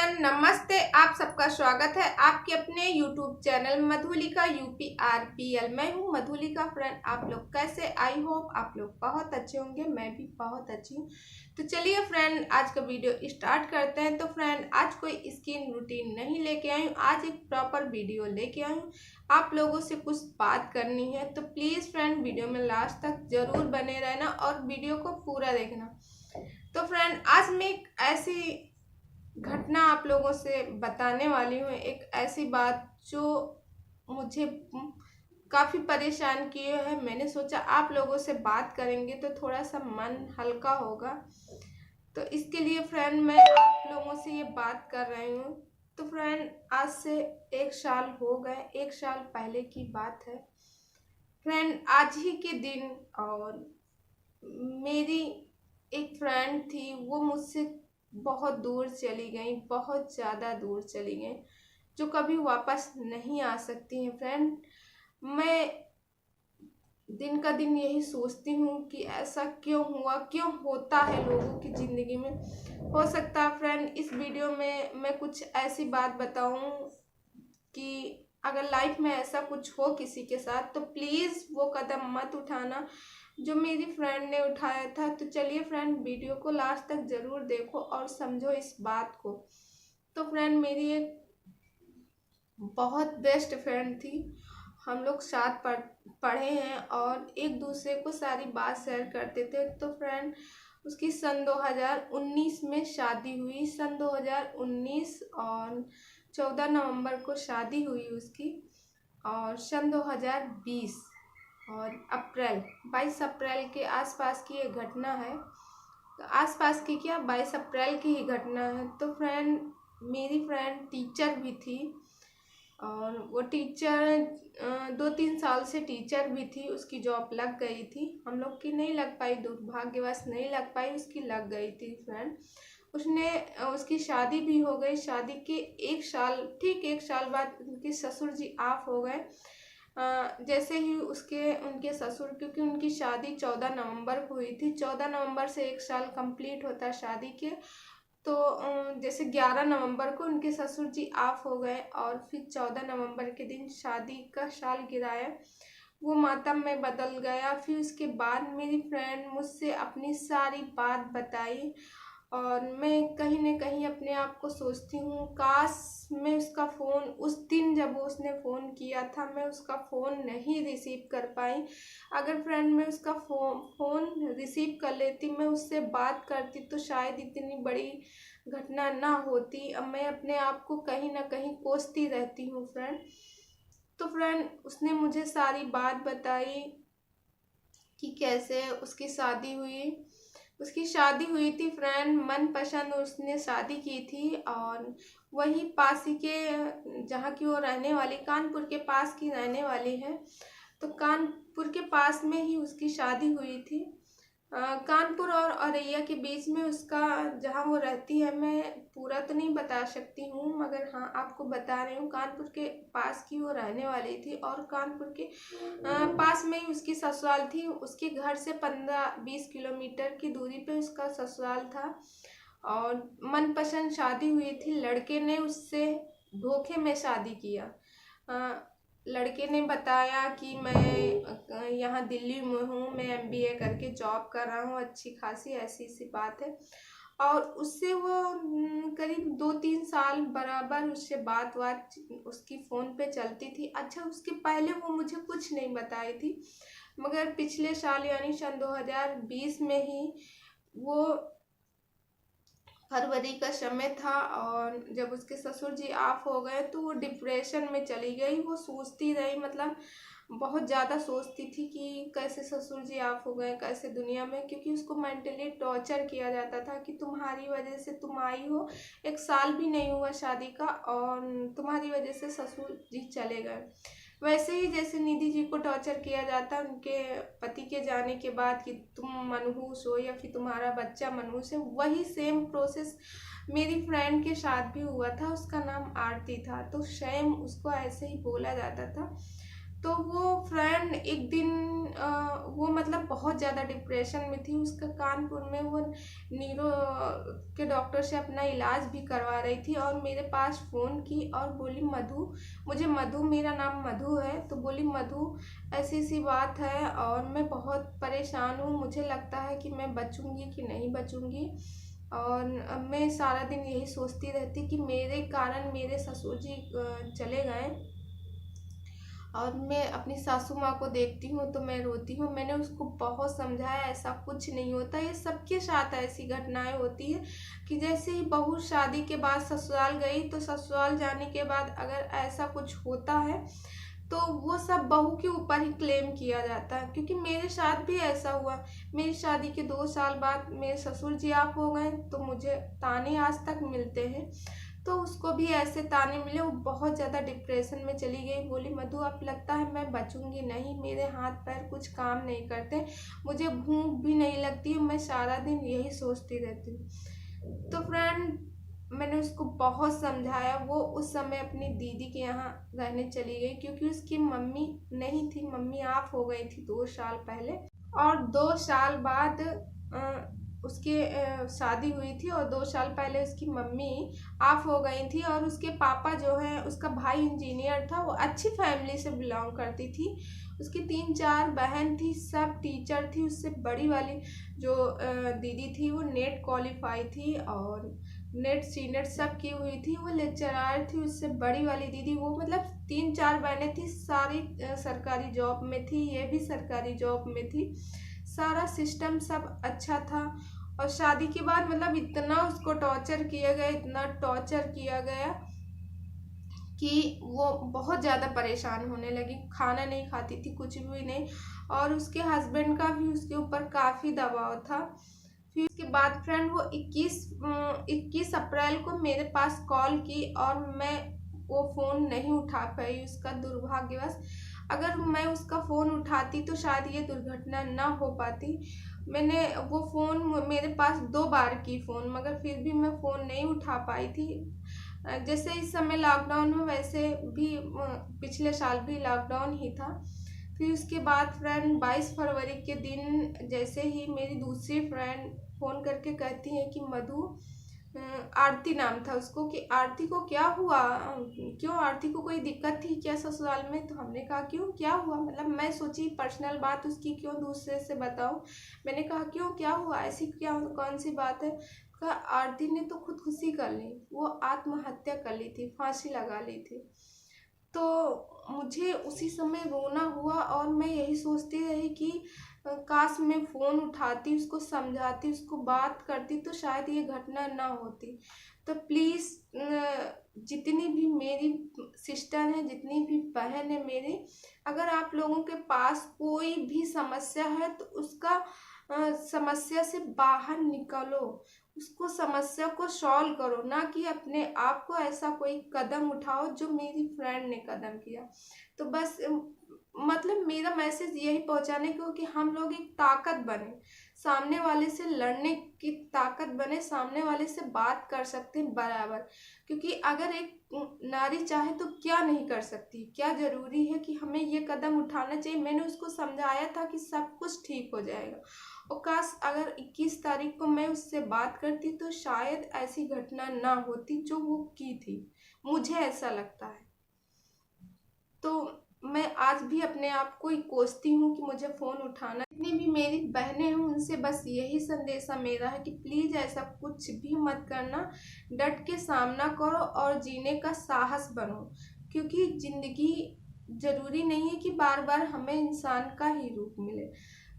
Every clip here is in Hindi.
फ्रेंड नमस्ते। आप सबका स्वागत है आपके अपने यूट्यूब चैनल मधुलिका UPRPL। मैं हूँ मधुलिका। फ्रेंड आप लोग कैसे? आई होप आप लोग बहुत अच्छे होंगे, मैं भी बहुत अच्छी हूँ। तो चलिए फ्रेंड आज का वीडियो स्टार्ट करते हैं। तो फ्रेंड आज कोई स्किन रूटीन नहीं लेके आई हूँ, आज एक प्रॉपर वीडियो लेके आई हूँ। आप लोगों से कुछ बात करनी है तो प्लीज़ फ्रेंड वीडियो में लास्ट तक ज़रूर बने रहना और वीडियो को पूरा देखना। तो फ्रेंड आज मैं एक ऐसी घटना आप लोगों से बताने वाली हूँ, एक ऐसी बात जो मुझे काफ़ी परेशान किए है। मैंने सोचा आप लोगों से बात करेंगे तो थोड़ा सा मन हल्का होगा। तो इसके लिए फ्रेंड मैं आप लोगों से ये बात कर रही हूँ। तो फ्रेंड आज से 1 साल हो गए, 1 साल पहले की बात है फ्रेंड। आज ही के दिन और मेरी एक फ्रेंड थी, वो मुझसे बहुत दूर चली गई, बहुत ज़्यादा दूर चली गई, जो कभी वापस नहीं आ सकती हैं फ्रेंड। मैं दिन का दिन यही सोचती हूँ कि ऐसा क्यों हुआ, क्यों होता है लोगों की ज़िंदगी में। हो सकता है फ्रेंड इस वीडियो में मैं कुछ ऐसी बात बताऊँ कि अगर लाइफ में ऐसा कुछ हो किसी के साथ तो प्लीज़ वो कदम मत उठाना जो मेरी फ्रेंड ने उठाया था। तो चलिए फ्रेंड वीडियो को लास्ट तक ज़रूर देखो और समझो इस बात को। तो फ्रेंड मेरी एक बहुत बेस्ट फ्रेंड थी, हम लोग साथ पढ़े हैं और एक दूसरे को सारी बात शेयर करते थे। तो फ्रेंड उसकी सन 2019 में शादी हुई, सन 2019 और 14 नवंबर को शादी हुई उसकी। और सन 2020 और अप्रैल 22 अप्रैल के आसपास की ये घटना है। तो आसपास की क्या, 22 अप्रैल की ही घटना है। तो फ्रेंड मेरी फ्रेंड टीचर भी थी और वो टीचर 2-3 साल से टीचर भी थी। उसकी जॉब लग गई थी, हम लोग की नहीं लग पाई, दुर्भाग्यवश नहीं लग पाई, उसकी लग गई थी फ्रेंड। उसकी शादी भी हो गई। शादी के 1 साल, ठीक 1 साल बाद उनके ससुर जी ऑफ हो गए। जैसे ही उनके ससुर, क्योंकि उनकी शादी 14 नवंबर को हुई थी, 14 नवंबर से 1 साल कंप्लीट होता है शादी के। तो जैसे 11 नवंबर को उनके ससुर जी ऑफ हो गए और फिर 14 नवंबर के दिन शादी का साल गिराया, वो मातम में बदल गया। फिर उसके बाद मेरी फ्रेंड मुझसे अपनी सारी बात बताई और मैं कहीं न कहीं अपने आप को सोचती हूँ काश मैं उसका फ़ोन, उस दिन जब उसने फ़ोन किया था मैं उसका फ़ोन नहीं रिसीव कर पाई। अगर फ्रेंड मैं उसका फ़ोन रिसीव कर लेती, मैं उससे बात करती तो शायद इतनी बड़ी घटना ना होती। अब मैं अपने आप को कहीं न कहीं कोसती रहती हूँ फ्रेंड। तो फ्रेंड उसने मुझे सारी बात बताई कि कैसे उसकी शादी हुई थी फ्रेंड। मनपसंद उसने शादी की थी और वही पास ही के, जहाँ की वो रहने वाली, कानपुर के पास की रहने वाली है। तो कानपुर के पास में ही उसकी शादी हुई थी। कानपुर और औरैया के बीच में उसका, जहाँ वो रहती है, मैं पूरा तो नहीं बता सकती हूँ मगर हाँ आपको बता रही हूँ, कानपुर के पास की वो रहने वाली थी और कानपुर के पास में ही उसकी ससुराल थी। उसके घर से 15-20 किलोमीटर की दूरी पे उसका ससुराल था और मनपसंद शादी हुई थी। लड़के ने उससे धोखे में शादी किया। लड़के ने बताया कि मैं यहाँ दिल्ली में हूँ, मैं MBA करके जॉब कर रहा हूँ, अच्छी खासी ऐसी सी बात है। और उससे वो करीब 2-3 साल बराबर उससे बात उसकी फ़ोन पे चलती थी। अच्छा उसके पहले वो मुझे कुछ नहीं बताई थी मगर पिछले साल यानी सन 2020 में ही, वो फरवरी का समय था और जब उसके ससुर जी ऑफ हो गए तो वो डिप्रेशन में चली गई। वो सोचती रही, मतलब बहुत ज़्यादा सोचती थी कि कैसे ससुर जी ऑफ हो गए, कैसे दुनिया में, क्योंकि उसको मेंटली टॉर्चर किया जाता था कि तुम्हारी वजह से तुम आई हो, 1 साल भी नहीं हुआ शादी का और तुम्हारी वजह से ससुर जी चले गए। वैसे ही जैसे निधि जी को टॉर्चर किया जाता उनके पति के जाने के बाद कि तुम मनहूस हो या फिर तुम्हारा बच्चा मनहूस है, वही सेम प्रोसेस मेरी फ्रेंड के साथ भी हुआ था। उसका नाम आरती था। तो सेम उसको ऐसे ही बोला जाता था। तो वो फ्रेंड एक दिन वो मतलब बहुत ज़्यादा डिप्रेशन में थी। उसका कानपुर में वो न्यूरो के डॉक्टर से अपना इलाज भी करवा रही थी और मेरे पास फ़ोन की और बोली मधु, मधु, मेरा नाम मधु है, तो बोली मधु ऐसी सी बात है और मैं बहुत परेशान हूँ, मुझे लगता है कि मैं बचूंगी कि नहीं बचूंगी। और मैं सारा दिन यही सोचती रहती कि मेरे कारण मेरे ससुर जी चले गए और मैं अपनी सासू माँ को देखती हूँ तो मैं रोती हूँ। मैंने उसको बहुत समझाया ऐसा कुछ नहीं होता, ये सबके साथ ऐसी घटनाएं होती है कि जैसे ही बहू शादी के बाद ससुराल गई तो ससुराल जाने के बाद अगर ऐसा कुछ होता है तो वो सब बहू के ऊपर ही क्लेम किया जाता है। क्योंकि मेरे साथ भी ऐसा हुआ, मेरी शादी के 2 साल बाद मेरे ससुर जी आप हो गए तो मुझे ताने आज तक मिलते हैं। तो उसको भी ऐसे ताने मिले, वो बहुत ज़्यादा डिप्रेशन में चली गई। बोली मधु अब लगता है मैं बचूंगी नहीं, मेरे हाथ पैर कुछ काम नहीं करते, मुझे भूख भी नहीं लगती, मैं सारा दिन यही सोचती रहती हूँ। तो फ्रेंड मैंने उसको बहुत समझाया। वो उस समय अपनी दीदी के यहाँ रहने चली गई क्योंकि उसकी मम्मी नहीं थी, मम्मी ऑफ हो गई थी 2 साल पहले। और 2 साल बाद उसके शादी हुई थी और 2 साल पहले उसकी मम्मी ऑफ हो गई थी। और उसके पापा जो है, उसका भाई इंजीनियर था, वो अच्छी फैमिली से बिलोंग करती थी। उसकी 3-4 बहन थी, सब टीचर थी। उससे बड़ी वाली जो दीदी थी वो नेट क्वालिफाई थी और नेट सी नेट सब की हुई थी, वो लेक्चरार थी। उससे बड़ी वाली दीदी वो मतलब 3-4 बहनें थी, सारी सरकारी जॉब में थी, ये भी सरकारी जॉब में थी। सारा सिस्टम सब अच्छा था। और शादी के बाद मतलब इतना उसको टॉर्चर किया गया, इतना टॉर्चर किया गया कि वो बहुत ज़्यादा परेशान होने लगी, खाना नहीं खाती थी, कुछ भी नहीं। और उसके हस्बैंड का भी उसके ऊपर काफ़ी दबाव था। फिर उसके बाद फ्रेंड वो 21 अप्रैल को मेरे पास कॉल की और मैं वो फ़ोन नहीं उठा पाई, उसका दुर्भाग्यवश। अगर मैं उसका फ़ोन उठाती तो शायद ये दुर्घटना ना हो पाती। मैंने वो फ़ोन मेरे पास 2 बार की फ़ोन, मगर फिर भी मैं फ़ोन नहीं उठा पाई थी। जैसे इस समय लॉकडाउन में, वैसे भी पिछले साल भी लॉकडाउन ही था। फिर उसके बाद फ्रेंड 22 फरवरी के दिन जैसे ही मेरी दूसरी फ्रेंड फ़ोन करके कहती है कि मधु, आरती नाम था उसको, कि आरती को क्या हुआ, क्यों आरती को कोई दिक्कत थी क्या ससुराल में। तो हमने कहा क्यों, क्या हुआ, मतलब मैं सोची पर्सनल बात उसकी क्यों दूसरे से बताऊं। मैंने कहा क्यों, क्या हुआ, ऐसी क्या कौन सी बात है। कहा आरती ने तो खुदकुशी कर ली, वो आत्महत्या कर ली थी, फांसी लगा ली थी। तो मुझे उसी समय रोना हुआ और मैं यही सोचती रही कि काश मैं फ़ोन उठाती, उसको समझाती, उसको बात करती तो शायद ये घटना ना होती। तो प्लीज़ जितनी भी मेरी सिस्टर हैं, जितनी भी बहन है मेरी, अगर आप लोगों के पास कोई भी समस्या है तो उसका समस्या से बाहर निकलो, उसको समस्या को सॉल्व करो, ना कि अपने आप को ऐसा कोई कदम उठाओ जो मेरी फ्रेंड ने कदम किया। तो बस मतलब मेरा मैसेज यही पहुंचाने को कि हम लोग एक ताकत बने, सामने वाले से लड़ने की ताकत बने, सामने वाले से बात कर सकते हैं बराबर। क्योंकि अगर एक नारी चाहे तो क्या नहीं कर सकती, क्या जरूरी है कि हमें ये कदम उठाना चाहिए। मैंने उसको समझाया था कि सब कुछ ठीक हो जाएगा। और काश अगर 21 तारीख को मैं उससे बात करती तो शायद ऐसी घटना ना होती जो वो की थी, मुझे ऐसा लगता है। तो मैं आज भी अपने आप को ही कोसती हूँ कि मुझे फ़ोन उठाना। जितनी भी मेरी बहनें हैं उनसे बस यही संदेशा मेरा है कि प्लीज़ ऐसा कुछ भी मत करना, डट के सामना करो और जीने का साहस बनो। क्योंकि ज़िंदगी ज़रूरी नहीं है कि बार बार हमें इंसान का ही रूप मिले।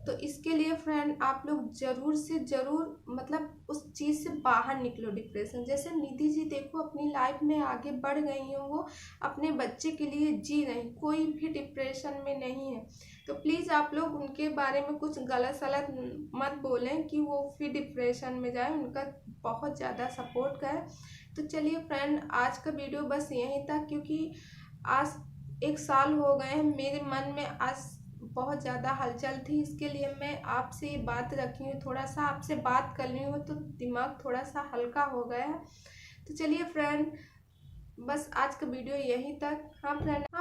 तो इसके लिए फ्रेंड आप लोग ज़रूर से ज़रूर मतलब उस चीज़ से बाहर निकलो, डिप्रेशन। जैसे निधि जी देखो अपनी लाइफ में आगे बढ़ गई हैं, वो अपने बच्चे के लिए जी रही, कोई भी डिप्रेशन में नहीं है। तो प्लीज़ आप लोग उनके बारे में कुछ गलत सलत मत बोलें कि वो फिर डिप्रेशन में जाए, उनका बहुत ज़्यादा सपोर्ट करें। तो चलिए फ्रेंड, आज का वीडियो बस यहीं था, क्योंकि आज 1 साल हो गए हैं, मेरे मन में आज बहुत ज़्यादा हलचल थी, इसके लिए मैं आपसे ये बात रखी हूँ, थोड़ा सा आपसे बात कर रही हूँ तो दिमाग थोड़ा सा हल्का हो गया है। तो चलिए फ्रेंड, बस आज का वीडियो यहीं तक। हाँ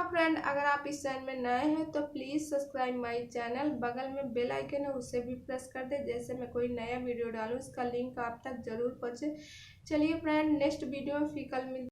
फ्रेंड, अगर आप इस चैनल में नए हैं तो प्लीज़ सब्सक्राइब माय चैनल। बगल में बेल आइकन है, उसे भी प्रेस कर दे। जैसे मैं कोई नया वीडियो डालूँ उसका लिंक आप तक जरूर पहुँचे। चलिए फ्रेंड, नेक्स्ट वीडियो में फिर कल मिलते